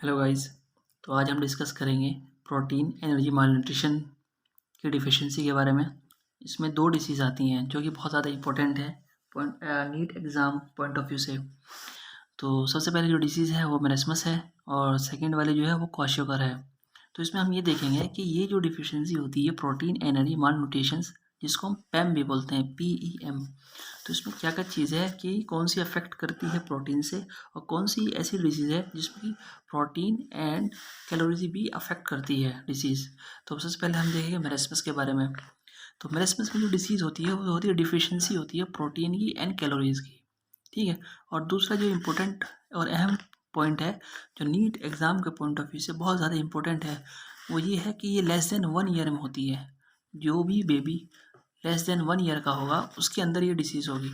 Hello guys. तो आज हम डिस्कस करेंगे प्रोटीन एनर्जी मालन्यूट्रिशन की डिफिशिएंसी के बारे में। इसमें दो डिसीज़ आती हैं जो कि बहुत ज़्यादा इंपॉर्टेंट है NEET exam point of view से। तो सबसे पहले जो डिसीज़ है वो मेरेस्मस है और सेकंड वाली जो है वो क्वाशियोकर है। तो इसमें हम ये देखेंगे कि ये जो डिफिशिएंसी होती है प्रोटीन एनर्जी मालन्यूट्रिशंस, जिसको हम पैम भी बोलते हैं, PEM। तो इसमें क्या क्या चीज़ है कि कौन सी अफेक्ट करती है प्रोटीन से और कौन सी ऐसी डिसीज़ है जिसमें कि प्रोटीन एंड कैलोरीज भी अफेक्ट करती है डिसीज़। तो सबसे पहले हम देखेंगे मेरेस्मस के बारे में। तो मेरेस्मस में जो डिसीज़ होती है वो होती है डिफिशिएंसी होती है प्रोटीन की एंड कैलोरीज की, ठीक है। और दूसरा जो इम्पोर्टेंट और अहम पॉइंट है जो नीट एग्ज़ाम के पॉइंट ऑफ व्यू से बहुत ज़्यादा इम्पोर्टेंट है वो ये है कि ये लेस देन 1 ईयर में होती है। जो भी बेबी लेस देन 1 ईयर का होगा उसके अंदर ये डिसीज़ होगी।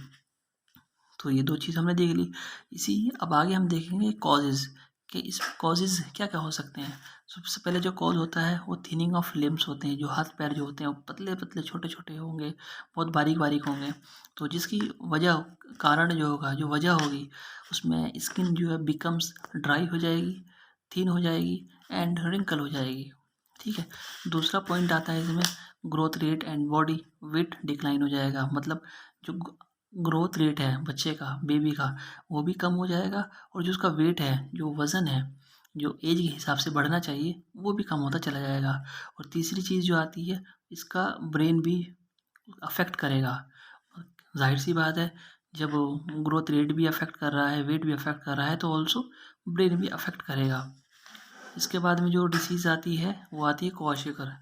तो ये दो चीज़ हमने देख ली। इसी अब आगे हम देखेंगे कॉजेज़ कि इस कॉजेज़ क्या क्या हो सकते हैं। सबसे पहले जो कॉज होता है वो थिनिंग ऑफ लिम्स होते हैं। जो हाथ पैर जो होते हैं वो पतले पतले छोटे छोटे होंगे, बहुत बारीक बारीक होंगे। तो जिसकी वजह कारण जो होगा, जो वजह होगी, उसमें स्किन जो है बिकम्स ड्राई हो जाएगी, थिन हो जाएगी एंड रिंकल हो जाएगी, ठीक है। दूसरा पॉइंट आता है इसमें growth rate and body weight decline हो जाएगा। मतलब जो ग्रोथ रेट है बच्चे का, बेबी का, वो भी कम हो जाएगा और जो उसका वेट है, जो वज़न है, जो एज के हिसाब से बढ़ना चाहिए, वो भी कम होता चला जाएगा। और तीसरी चीज़ जो आती है, इसका ब्रेन भी अफ़ेक्ट करेगा। ज़ाहिर-सी बात है, जब ग्रोथ रेट भी अफ़ेक्ट कर रहा है, वेट भी अफ़ेक्ट कर रहा है, तो ऑल्सो ब्रेन भी अफ़ेक्ट करेगा। इसके बाद में जो डिसीज़ आती है, वो आती है क्वाशियोकर।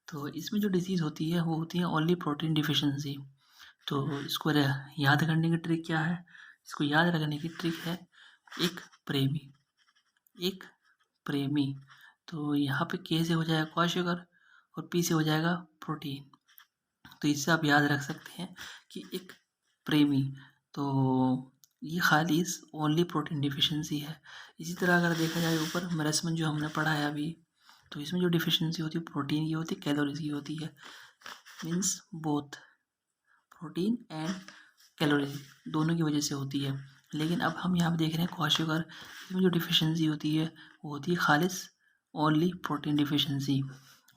तो इसमें जो डिसीज़ होती है, वो होती है ओनली प्रोटीन डिफिशिएंसी। तो इसको याद करने की ट्रिक क्या है? इसको याद रखने की ट्रिक है एक प्रेमी, एक प्रेमी। तो यहाँ पे के से हो जाएगा क्वाशियोकर और पी से हो जाएगा प्रोटीन। तो इससे आप याद रख सकते हैं कि एक प्रेमी। तो ये खाली इस ओनली प्रोटीन डिफिशिएंसी है। इसी तरह अगर देखा जाए ऊपर मेरेस्मस जो हमने पढ़ा है अभी, तो इसमें जो डिफिशिएंसी होती है प्रोटीन की होती है, कैलोरीज की होती है। Means both protein and calories दोनों की वजह से होती है। लेकिन अब हम यहाँ पे देख रहे हैं क्वाशियोकर, इसमें जो डिफिशिएंसी होती है वो होती है खालिस ओनली प्रोटीन डिफिशिएंसी।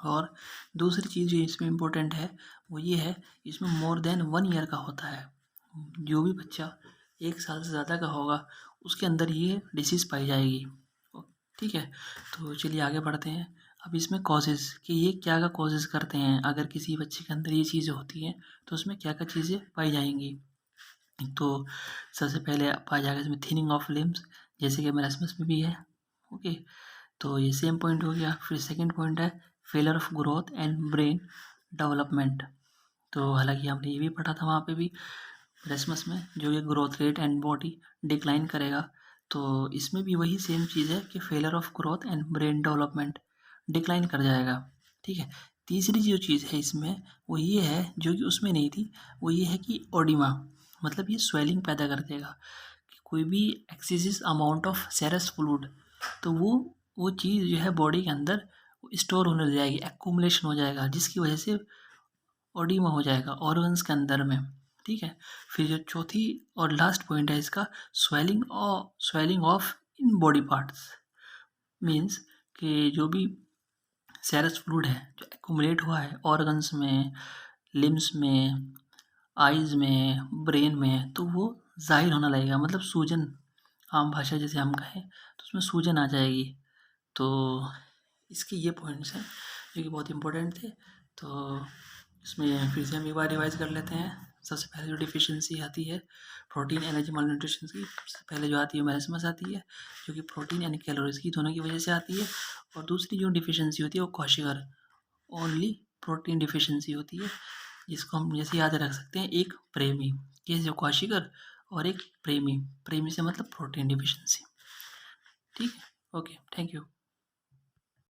और दूसरी चीज़ जो इसमें इम्पोर्टेंट है वो ये है, इसमें मोर देन 1 ईयर का होता है। जो भी बच्चा 1 साल से ज़्यादा का होगा उसके अंदर ये डिसीज़ पाई जाएगी, ठीक है। तो चलिए आगे बढ़ते हैं। अब इसमें कॉजेज़ कि ये क्या क्या कॉजेज़ करते हैं, अगर किसी बच्चे के अंदर ये चीज़ें होती हैं तो उसमें क्या क्या चीज़ें पाई जाएंगी। तो सबसे पहले पाया जाएगा इसमें थिनिंग ऑफ लिम्स, जैसे कि मेरेस्मस में भी है, ओके। तो ये सेम पॉइंट हो गया। फिर सेकंड पॉइंट है failure of growth and brain development. तो हालांकि हमने ये भी पढ़ा था वहाँ पे भी मेरेस्मस में, जो कि growth rate and body decline करेगा। तो इसमें भी वही सेम चीज़ है कि failure of growth and brain development decline कर जाएगा, ठीक है। तीसरी जो चीज़ है इसमें वो ये है जो कि उसमें नहीं थी, वो ये है कि ओडिमा, मतलब ये स्वेलिंग पैदा कर देगा कि कोई भी एक्सेसिव अमाउंट ऑफ सेरस फ्लूइड, तो वो चीज़ जो है बॉडी के अंदर स्टोर होने लग जाएगी, एक्यूमुलेशन हो जाएगा, जिसकी वजह से ओडिमा हो जाएगा ऑर्गन्स के अंदर में, ठीक है। फिर जो चौथी और लास्ट पॉइंट है इसका swelling of in body parts. Means कि जो भी सेरस फ्लूइड है जो एक्यूमुलेट हुआ है ऑर्गन्स में, लिम्स में, आइज़ में, ब्रेन में, तो वो ज़ाहिर होने लगेगा। मतलब सूजन, आम भाषा जैसे हम कहें तो उसमें सूजन आ जाएगी। तो इसके ये पॉइंट्स हैं जो कि बहुत इंपॉर्टेंट थे। तो इसमें फिर से हम एक बार रिवाइज कर लेते हैं। सबसे पहले जो डिफिशिएंसी आती है प्रोटीन एनर्जी मालन्यूट्रिशन की, सबसे पहले जो आती है मेरेस्मस आती है, जो कि प्रोटीन यानी कैलोरीज की दोनों की वजह से आती है। और दूसरी जो डिफिशिएंसी होती है वो क्वाशियोकर ओनली प्रोटीन डिफिशिएंसी होती है, जिसको हम जैसे याद रख सकते हैं एक प्रेमी, ये जो क्वाशियोकर, और एक प्रेमी, प्रेमी से मतलब प्रोटीन डिफिशिएंसी, ठीक है। Okay, thank you.